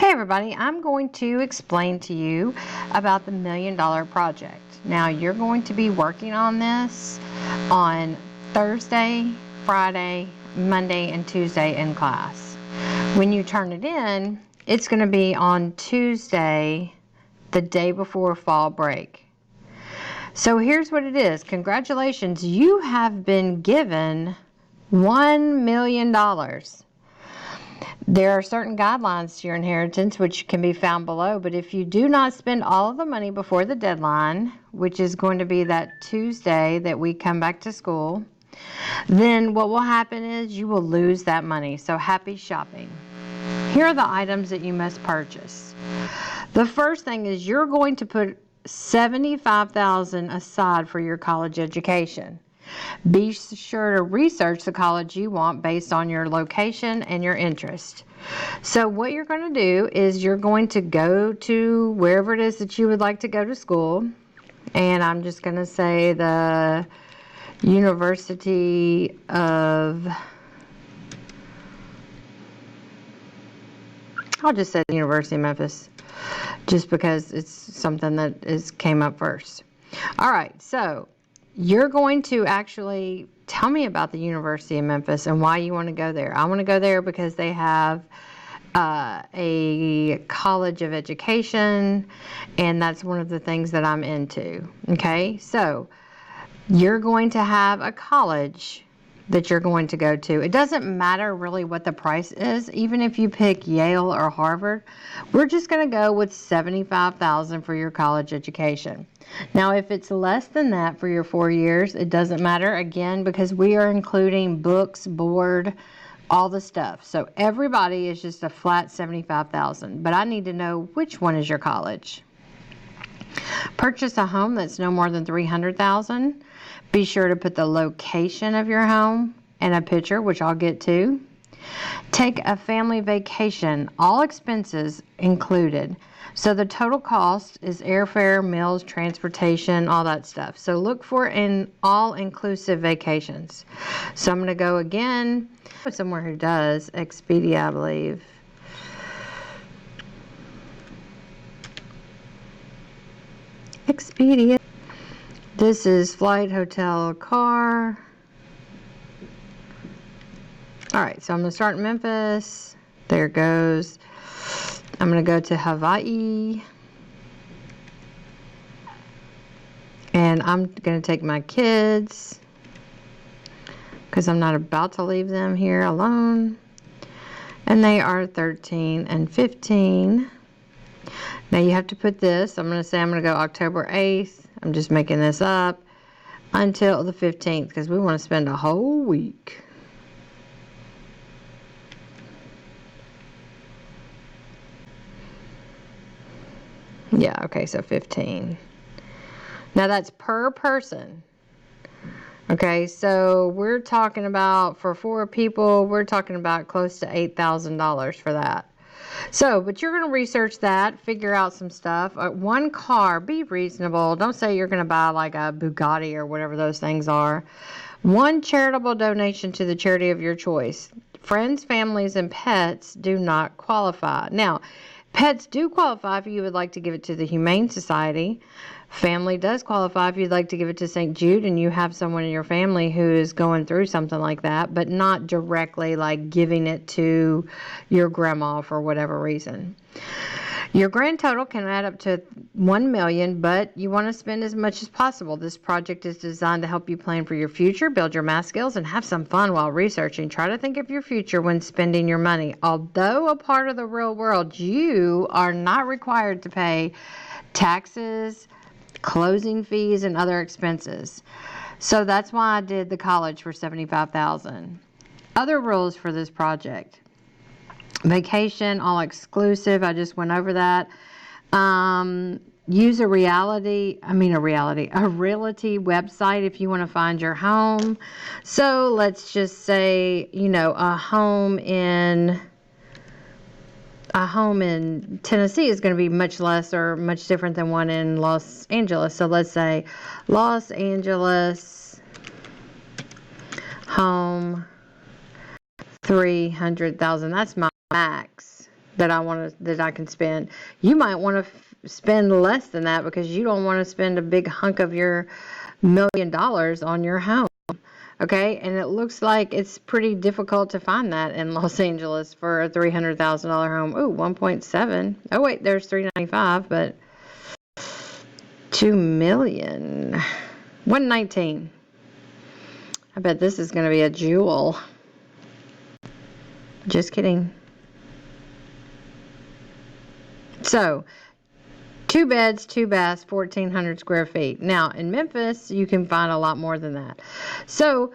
Hey everybody, I'm going to explain to you about the $1 Million Project. Now you're going to be working on this on Thursday, Friday, Monday, and Tuesday in class. When you turn it in, it's going to be on Tuesday, the day before fall break. So here's what it is. Congratulations, you have been given $1 million. There are certain guidelines to your inheritance which can be found below, but if you do not spend all of the money before the deadline, which is going to be that Tuesday that we come back to school, then what will happen is you will lose that money. So happy shopping. Here are the items that you must purchase. The first thing is you're going to put $75,000 aside for your college education. Be sure to research the college you want based on your location and your interest. So what you're going to do is you're going to go to wherever it is that you would like to go to school. And I'm just going to say the University of, I'll just say the University of Memphis, just because it's something that came up first. All right, so you're going to actually tell me about the University of Memphis and why you want to go there. I want to go there because they have a college of education, and that's one of the things that I'm into. Okay, so you're going to have a college that you're going to go to. It doesn't matter really what the price is, even if you pick Yale or Harvard. We're just going to go with $75,000 for your college education. Now, if it's less than that for your 4 years, it doesn't matter, again, because we are including books, board, all the stuff. So everybody is just a flat $75,000, but I need to know which one is your college. Purchase a home that's no more than $300,000. Be sure to put the location of your home and a picture, which I'll get to. Take a family vacation, all expenses included. So the total cost is airfare, meals, transportation, all that stuff. So look for an all-inclusive vacations. So I'm going to go again somewhere who does Expedia, I believe. Expedia. This is flight, hotel, car. All right, so I'm going to start in Memphis. There it goes. I'm going to go to Hawaii. And I'm going to take my kids because I'm not about to leave them here alone. And they are 13 and 15. Now you have to put this. I'm going to say I'm going to go October 8th. I'm just making this up until the 15th because we want to spend a whole week. Yeah, okay, so 15. Now that's per person. Okay, so we're talking about, for 4 people, we're talking about close to $8,000 for that. So, but you're going to research that, figure out some stuff. One car, be reasonable. Don't say you're going to buy like a Bugatti or whatever those things are. One charitable donation to the charity of your choice. Friends, families, and pets do not qualify. Now, pets do qualify if you would like to give it to the Humane Society. Family does qualify if you'd like to give it to St. Jude and you have someone in your family who is going through something like that, but not directly like giving it to your grandma for whatever reason. Your grand total can add up to $1 million, but you want to spend as much as possible. This project is designed to help you plan for your future, build your math skills, and have some fun while researching. Try to think of your future when spending your money. Although a part of the real world, you are not required to pay taxes, closing fees, and other expenses. So that's why I did the college for $75,000. Other rules for this project. Vacation, all exclusive. I just went over that. Use a realty website if you want to find your home. So let's just say, a home in Tennessee is going to be much less or much different than one in Los Angeles. So let's say Los Angeles home 300,000. That's my max. that I can spend. You might want to spend less than that because you don't want to spend a big hunk of your $1 million on your home. Okay, and it looks like it's pretty difficult to find that in Los Angeles for a $300,000 home. Ooh, 1.7. Oh wait, there's 395, but 2 million. 119. I bet this is going to be a jewel. Just kidding. So, 2 beds, 2 baths, 1,400 square feet. Now, in Memphis, you can find a lot more than that. So,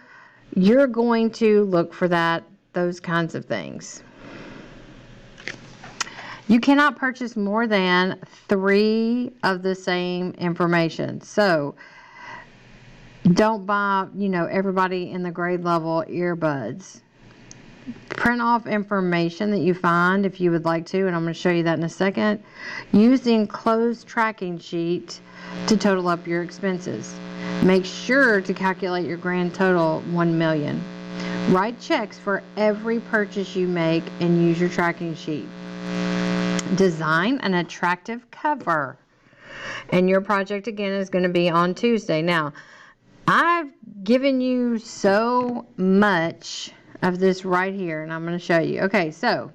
you're going to look for those kinds of things. You cannot purchase more than 3 of the same information. So, don't buy, everybody in the grade level earbuds. Print off information that you find if you would like to, and I'm going to show you that in a second. Use the enclosed tracking sheet to total up your expenses. Make sure to calculate your grand total, $1 million. Write checks for every purchase you make and use your tracking sheet. Design an attractive cover. And your project again is going to be on Tuesday. Now, I've given you so much of this right here, and I'm going to show you. Okay, so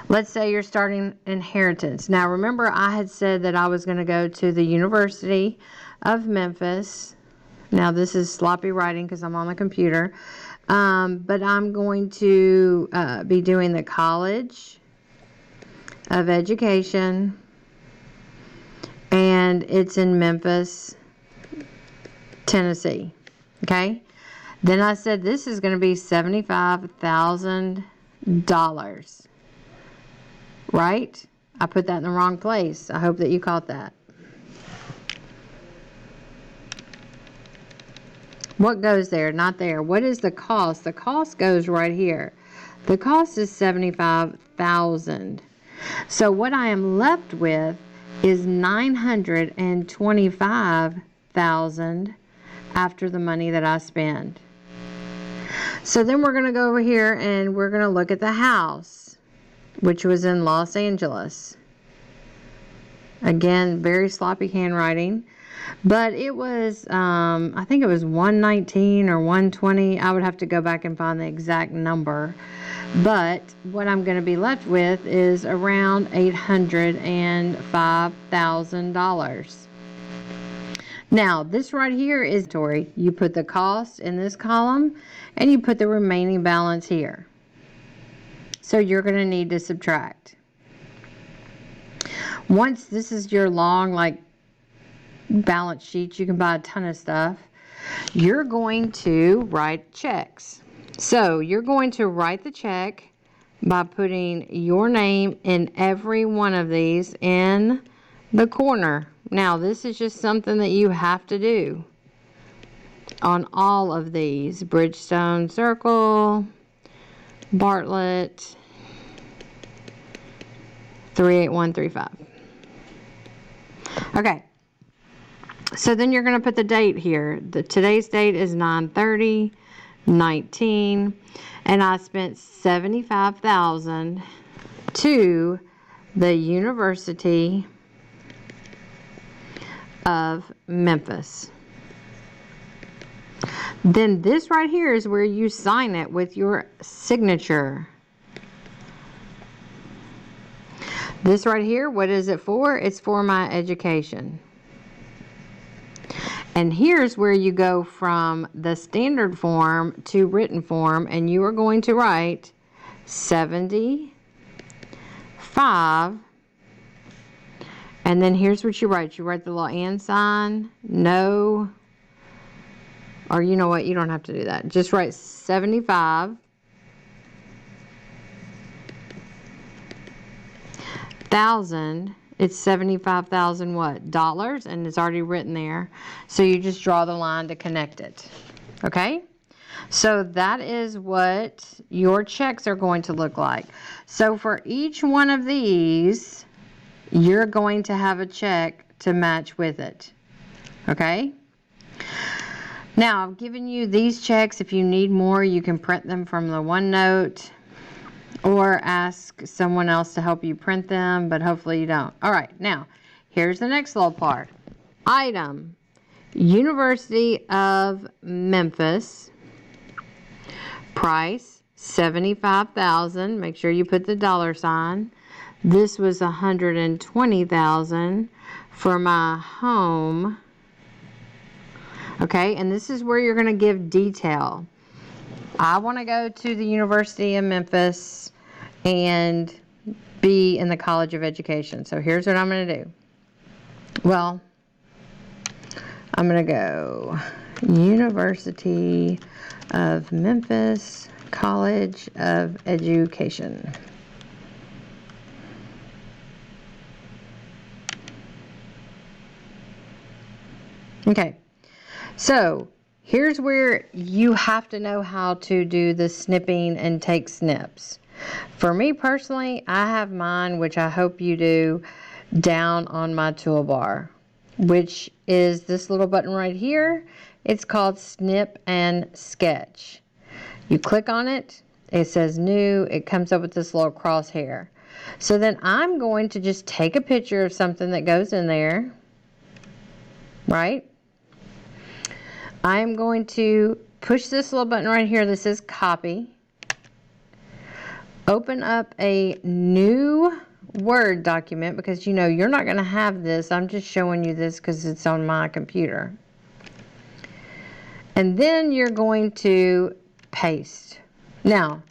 let's say you're starting inheritance. Now, remember I had said that I was going to go to the University of Memphis. Now, this is sloppy writing because I'm on the computer, but I'm going to be doing the College of Education, and it's in Memphis, Tennessee. Okay, then I said this is going to be $75,000, right? I put that in the wrong place. I hope that you caught that. What goes there? Not there. What is the cost? The cost goes right here. The cost is $75,000. So what I am left with is $925,000 after the money that I spend. So then we're going to go over here and we're going to look at the house, which was in Los Angeles. Again, very sloppy handwriting, but it was, I think it was 119 or 120. I would have to go back and find the exact number. But what I'm going to be left with is around $805,000. Now, this right here is inventory. You put the cost in this column, and you put the remaining balance here. So you're going to need to subtract. Once this is your long, balance sheet, you can buy a ton of stuff. You're going to write checks. So you're going to write the check by putting your name in every one of these in the corner. Now, this is just something that you have to do on all of these. Bridgestone Circle, Bartlett, 38135. Okay. So then you're going to put the date here. Today's date is 9/30/19, and I spent $75,000 to the University of Memphis. Then this right here is where you sign it with your signature. This right here, what is it for? It's for my education. And here's where you go from the standard form to written form, and you are going to write 75. And then here's what you write. You write the little and sign, no, or you know what, you don't have to do that. Just write 75,000. It's 75,000 what? Dollars, and it's already written there. So you just draw the line to connect it. Okay? So that is what your checks are going to look like. So for each one of these, you're going to have a check to match with it. Okay? Now, I've given you these checks. If you need more, you can print them from the OneNote. or ask someone else to help you print them, but hopefully you don't. All right, now, here's the next little part. Item, University of Memphis, price, $75,000. Make sure you put the $sign. This was $120,000 for my home. Okay, and this is where you're going to give detail. I want to go to the University of Memphis and be in the College of Education. So here's what I'm going to do. Well, I'm going to go University of Memphis College of Education. Okay, so here's where you have to know how to do the snipping and take snips. For me personally, I have mine, which I hope you do, down on my toolbar, which is this little button right here. It's called Snip and Sketch. You click on it, it says new, it comes up with this little crosshair. So then I'm going to just take a picture of something that goes in there, right? I'm going to push this little button right here that says copy. Open up a new Word document because you know you're not going to have this. I'm just showing you this because it's on my computer. And then you're going to paste. Now,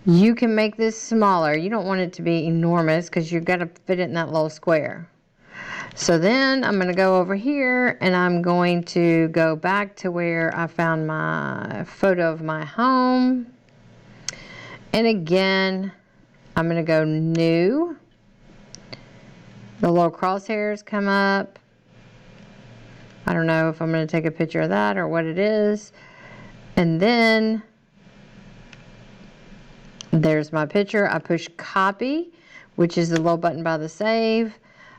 you can make this smaller. You don't want it to be enormous because you've got to fit it in that little square. So then I'm going to go over here and I'm going to go back to where I found my photo of my home. And again, I'm going to go new. The little crosshairs come up. I don't know if I'm going to take a picture of that or what it is. And then there's my picture. I push copy, which is the little button by the save.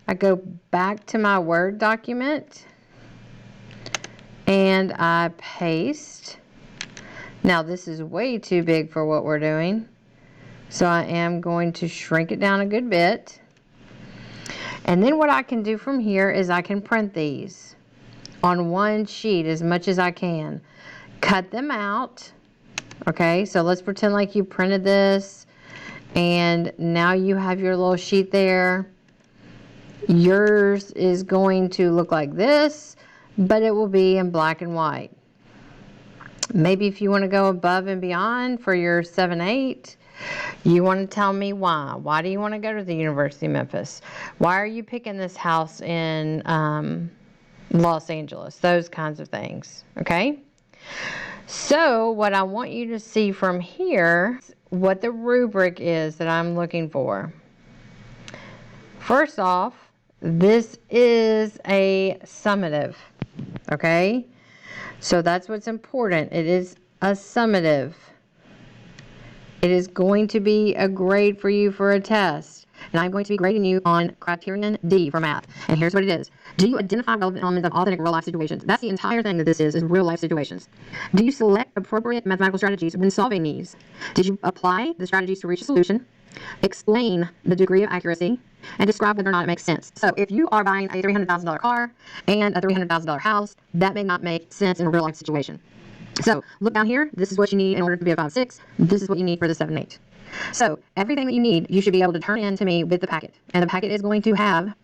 I go back to my Word document and I paste. Now this is way too big for what we're doing, so I am going to shrink it down a good bit. And then what I can do from here is I can print these on one sheet as much as I can. Cut them out. Okay, so let's pretend like you printed this and now you have your little sheet there. Yours is going to look like this, but it will be in black and white. Maybe if you want to go above and beyond for your 7/8, you want to tell me why. Why do you want to go to the University of Memphis? Why are you picking this house in Los Angeles? Those kinds of things, okay? So what I want you to see from here, what the rubric is that I'm looking for. First off, this is a summative, okay? So that's what's important. It is a summative. It is going to be a grade for you for a test. And I'm going to be grading you on criterion D for math. And here's what it is. Do you identify relevant elements of authentic real-life situations? That's the entire thing that this is real-life situations. Do you select appropriate mathematical strategies when solving these? Did you apply the strategies to reach a solution? Explain the degree of accuracy and describe whether or not it makes sense. So if you are buying a $300,000 car and a $300,000 house, that may not make sense in a real-life situation. So look down here. This is what you need in order to be a 5/6. This is what you need for the 7/8. So everything that you need, you should be able to turn in to me with the packet. And the packet is going to have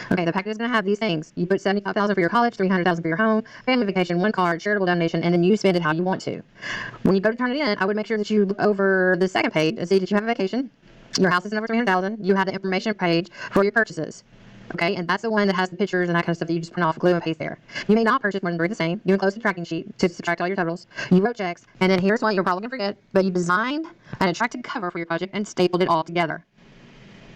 the packet is going to have these things. You put $75,000 for your college, $300,000 for your home, family vacation, one card, charitable donation, and then you spend it how you want to. When you go to turn it in, I would make sure that you look over the second page and see that you have a vacation. Your house is over $300,000. You have the information page for your purchases. Okay, and that's the one that has the pictures and that kind of stuff that you just print off, glue, and paste there. You may not purchase more than 3 the same. You enclose the tracking sheet to subtract all your totals. You wrote checks, and then here's one you're probably going to forget, but you designed an attractive cover for your project and stapled it all together.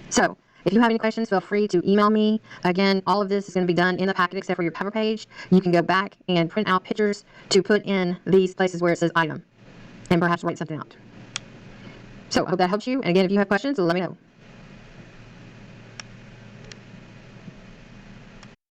So, if you have any questions, feel free to email me. Again, all of this is going to be done in the packet except for your cover page. You can go back and print out pictures to put in these places where it says item, and perhaps write something out. So, I hope that helps you. And again, if you have questions, let me know.